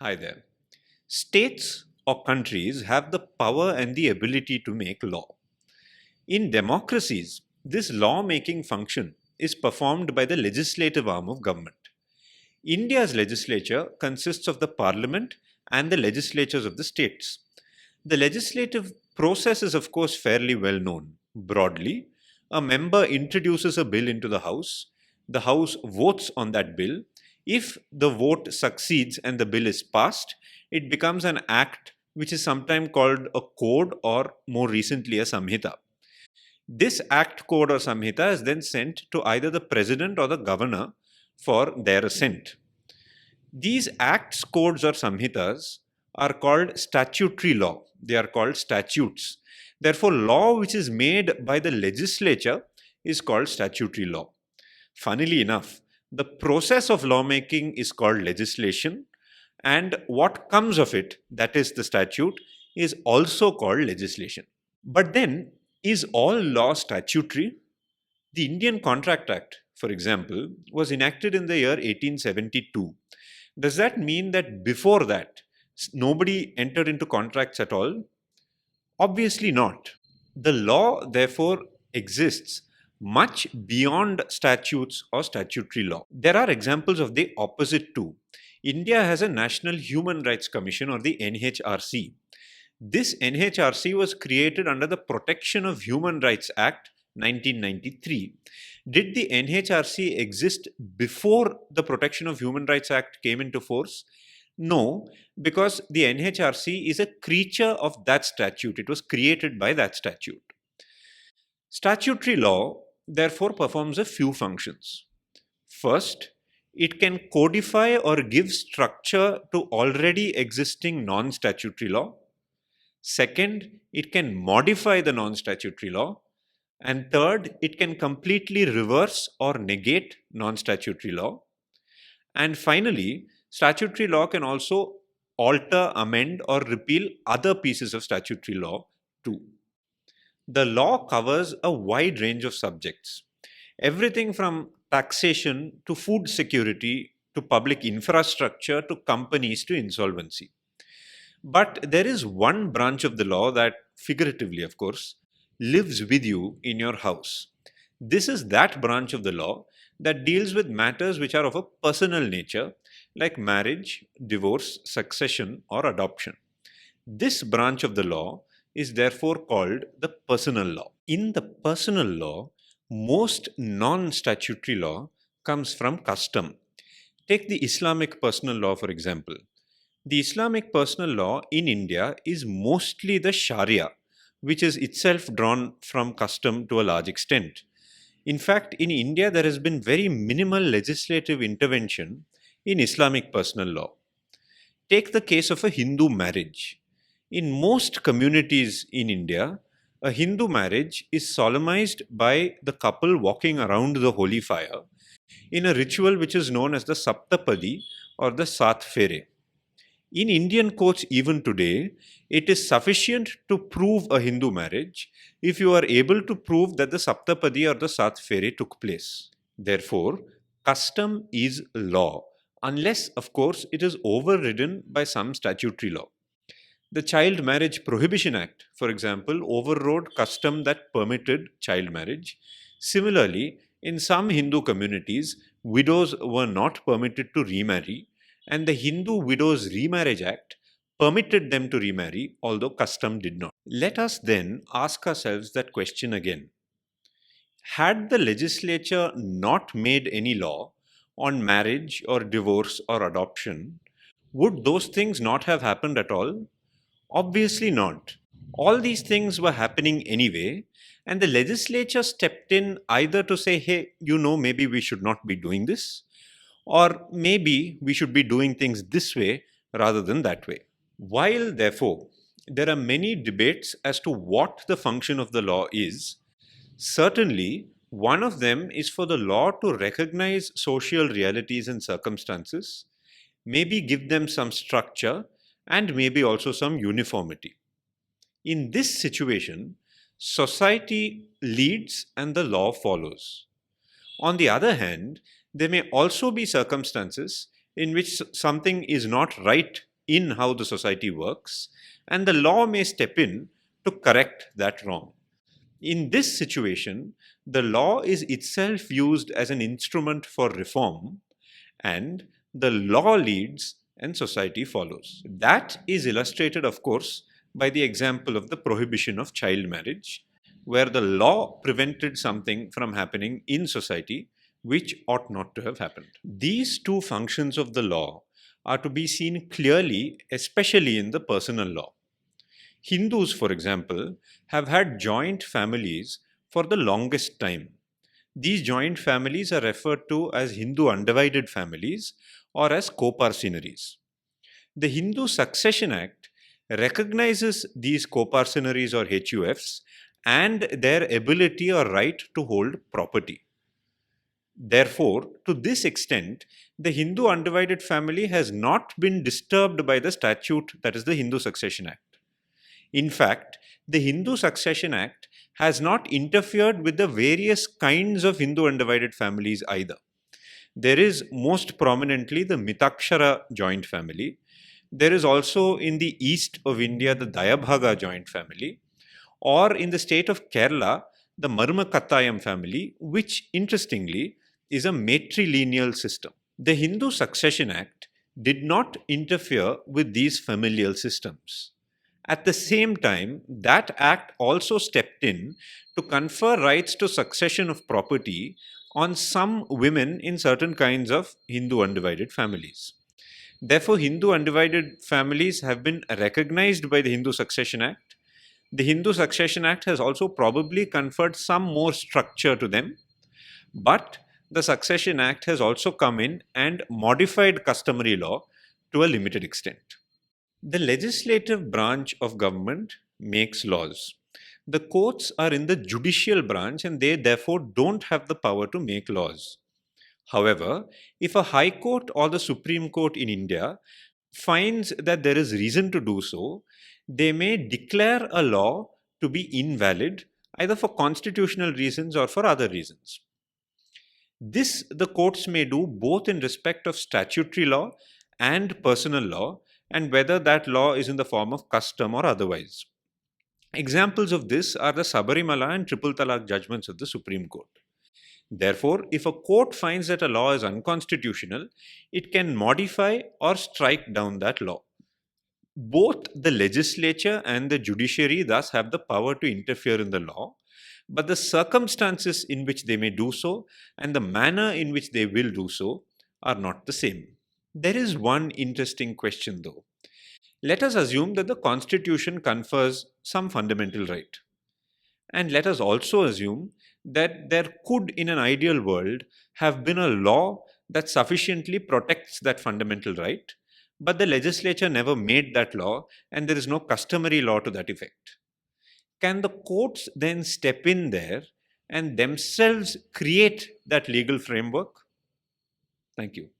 Hi there. States or countries have the power and the ability to make law. In democracies, this law-making function is performed by the legislative arm of government. India's legislature consists of the parliament and the legislatures of the states. The legislative process is, of course, fairly well known. Broadly, a member introduces a bill into the House votes on that bill. If the vote succeeds and the bill is passed, it becomes an act which is sometimes called a code or more recently a samhita. This act, code, or samhita is then sent to either the president or the governor for their assent. These acts, codes, or samhitas are called statutory law. They are called statutes. Therefore, law which is made by the legislature is called statutory law. Funnily enough, the process of lawmaking is called legislation, and what comes of it, that is the statute, is also called legislation. But then, is all law statutory? The Indian Contract Act, for example, was enacted in the year 1872. Does that mean that before that, nobody entered into contracts at all? Obviously not. The law, therefore, exists much beyond statutes or statutory law. There are examples of the opposite too. India has a National Human Rights Commission, or the NHRC. This NHRC was created under the Protection of Human Rights Act 1993. Did the NHRC exist before the Protection of Human Rights Act came into force? No, because the NHRC is a creature of that statute. It was created by that statute. Statutory law, therefore, performs a few functions. First, it can codify or give structure to already existing non-statutory law. Second, it can modify the non-statutory law. And third, it can completely reverse or negate non-statutory law. And finally, statutory law can also alter, amend, or repeal other pieces of statutory law too. The law covers a wide range of subjects. Everything from taxation to food security to public infrastructure to companies to insolvency. But there is one branch of the law that, figuratively of course, lives with you in your house. This is that branch of the law that deals with matters which are of a personal nature, like marriage, divorce, succession, or adoption. This branch of the law is therefore called the personal law. In the personal law, most non-statutory law comes from custom. Take the Islamic personal law, for example. The Islamic personal law in India is mostly the Sharia, which is itself drawn from custom to a large extent. In fact, in India, there has been very minimal legislative intervention in Islamic personal law. Take the case of a Hindu marriage. In most communities in India, a Hindu marriage is solemnized by the couple walking around the holy fire in a ritual which is known as the Saptapadi or the Sat Fere. In Indian courts even today, it is sufficient to prove a Hindu marriage if you are able to prove that the Saptapadi or the Sat Fere took place. Therefore, custom is law, unless, of course, it is overridden by some statutory law. The Child Marriage Prohibition Act, for example, overrode custom that permitted child marriage. Similarly, in some Hindu communities, widows were not permitted to remarry, and the Hindu Widows Remarriage Act permitted them to remarry, although custom did not. Let us then ask ourselves that question again. Had the legislature not made any law on marriage or divorce or adoption, would those things not have happened at all? Obviously not. All these things were happening anyway, and the legislature stepped in either to say, hey, maybe we should not be doing this, or maybe we should be doing things this way rather than that way. While, therefore, there are many debates as to what the function of the law is, certainly one of them is for the law to recognize social realities and circumstances, maybe give them some structure, and maybe also some uniformity. In this situation, society leads and the law follows. On the other hand, there may also be circumstances in which something is not right in how the society works, and the law may step in to correct that wrong. In this situation, the law is itself used as an instrument for reform, and the law leads and society follows. That is illustrated, of course, by the example of the prohibition of child marriage, where the law prevented something from happening in society which ought not to have happened. These two functions of the law are to be seen clearly, especially in the personal law. Hindus, for example, have had joint families for the longest time. These joint families are referred to as Hindu undivided families or as coparcenaries. The Hindu Succession Act recognizes these coparcenaries or HUFs and their ability or right to hold property. Therefore, to this extent, the Hindu undivided family has not been disturbed by the statute, that is the Hindu Succession Act. In fact, the Hindu Succession Act has not interfered with the various kinds of Hindu undivided families either. There is most prominently the Mitakshara joint family. There is also in the east of India the Dayabhaga joint family, or in the state of Kerala, the Marmakattayam family, which interestingly is a matrilineal system. The Hindu Succession Act did not interfere with these familial systems. At the same time, that act also stepped in to confer rights to succession of property on some women in certain kinds of Hindu undivided families. Therefore, Hindu undivided families have been recognized by the Hindu Succession Act. The Hindu Succession Act has also probably conferred some more structure to them, but the Succession Act has also come in and modified customary law to a limited extent. The legislative branch of government makes laws. The courts are in the judicial branch and they therefore don't have the power to make laws. However, if a High Court or the Supreme Court in India finds that there is reason to do so, they may declare a law to be invalid either for constitutional reasons or for other reasons. This the courts may do both in respect of statutory law and personal law, and whether that law is in the form of custom or otherwise. Examples of this are the Sabarimala and Triple Talaq judgments of the Supreme Court. Therefore, if a court finds that a law is unconstitutional, it can modify or strike down that law. Both the legislature and the judiciary thus have the power to interfere in the law, but the circumstances in which they may do so and the manner in which they will do so are not the same. There is one interesting question though. Let us assume that the Constitution confers some fundamental right. And let us also assume that there could, in an ideal world, have been a law that sufficiently protects that fundamental right, but the legislature never made that law and there is no customary law to that effect. Can the courts then step in there and themselves create that legal framework? Thank you.